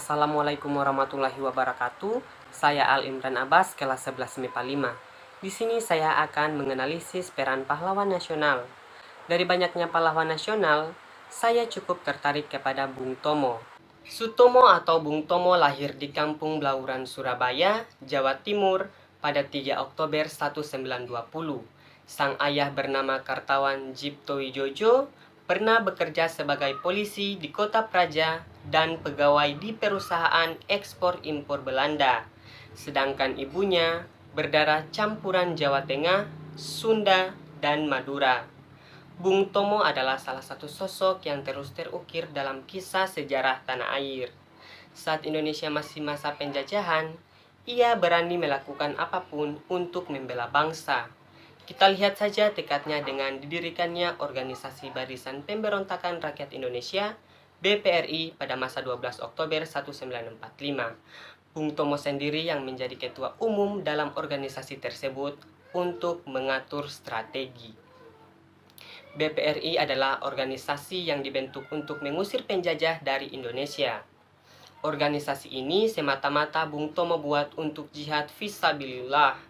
Assalamualaikum warahmatullahi wabarakatuh. Saya Al Imran Abbas, kelas 11 MIPA 5. Di sini saya akan menganalisis peran pahlawan nasional. Dari banyaknya pahlawan nasional, saya cukup tertarik kepada Bung Tomo. Sutomo atau Bung Tomo lahir di Kampung Blauran, Surabaya, Jawa Timur pada 3 Oktober 1920. Sang ayah bernama Kartawan Djipto Wijojo pernah bekerja sebagai polisi di Kota Praja dan pegawai di perusahaan ekspor-impor Belanda. Sedangkan ibunya berdarah campuran Jawa Tengah, Sunda, dan Madura. Bung Tomo adalah salah satu sosok yang terus terukir dalam kisah sejarah tanah air. Saat Indonesia masih masa penjajahan, ia berani melakukan apapun untuk membela bangsa. Kita lihat saja tekadnya dengan didirikannya organisasi Barisan Pemberontakan Rakyat Indonesia (BPRI) pada masa 12 Oktober 1945. Bung Tomo sendiri yang menjadi ketua umum dalam organisasi tersebut untuk mengatur strategi. BPRI adalah organisasi yang dibentuk untuk mengusir penjajah dari Indonesia. Organisasi ini semata-mata Bung Tomo buat untuk jihad fisabilillah.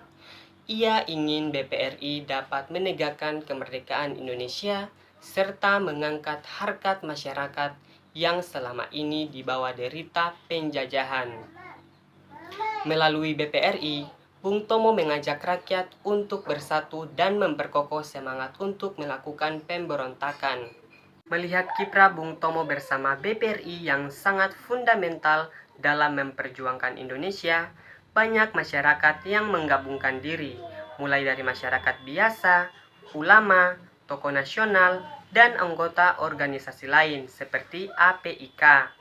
Ia ingin BPRI dapat menegakkan kemerdekaan Indonesia serta mengangkat harkat masyarakat yang selama ini dibawa derita penjajahan. Melalui BPRI, Bung Tomo mengajak rakyat untuk bersatu dan memperkokoh semangat untuk melakukan pemberontakan. Melihat kiprah Bung Tomo bersama BPRI yang sangat fundamental dalam memperjuangkan Indonesia, banyak masyarakat yang menggabungkan diri, mulai dari masyarakat biasa, ulama, tokoh nasional, dan anggota organisasi lain seperti APIK.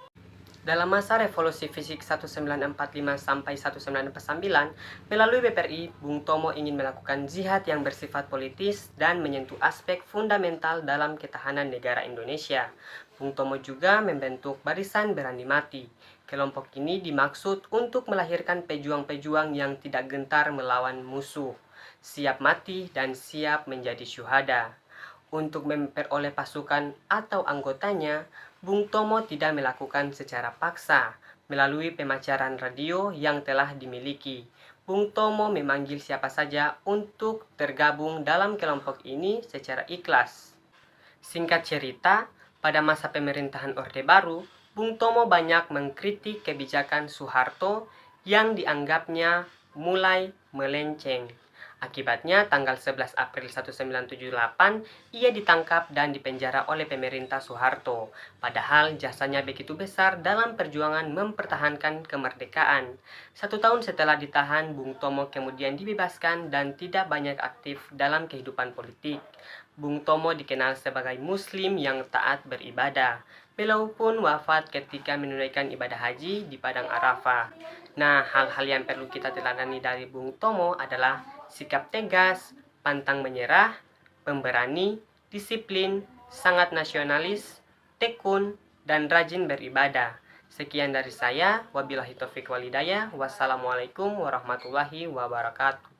Dalam masa revolusi fisik 1945 sampai 1949, melalui BPRI, Bung Tomo ingin melakukan jihad yang bersifat politis dan menyentuh aspek fundamental dalam ketahanan negara Indonesia. Bung Tomo juga membentuk Barisan Berani Mati. Kelompok ini dimaksud untuk melahirkan pejuang-pejuang yang tidak gentar melawan musuh, siap mati dan siap menjadi syuhada. Untuk memperoleh pasukan atau anggotanya, Bung Tomo tidak melakukan secara paksa melalui pemacaran radio yang telah dimiliki. Bung Tomo memanggil siapa saja untuk tergabung dalam kelompok ini secara ikhlas. Singkat cerita, pada masa pemerintahan Orde Baru, Bung Tomo banyak mengkritik kebijakan Soeharto yang dianggapnya mulai melenceng. Akibatnya, tanggal 11 April 1978, ia ditangkap dan dipenjara oleh pemerintah Soeharto. Padahal jasanya begitu besar dalam perjuangan mempertahankan kemerdekaan. 1 tahun setelah ditahan, Bung Tomo kemudian dibebaskan dan tidak banyak aktif dalam kehidupan politik. Bung Tomo dikenal sebagai Muslim yang taat beribadah. Beliau pun wafat ketika menunaikan ibadah haji di Padang Arafah. Nah, hal-hal yang perlu kita teladani dari Bung Tomo adalah sikap tegas, pantang menyerah, pemberani, disiplin, sangat nasionalis, tekun, dan rajin beribadah. Sekian dari saya. Wabillahi taufiq wal hidayah. Wassalamualaikum warahmatullahi wabarakatuh.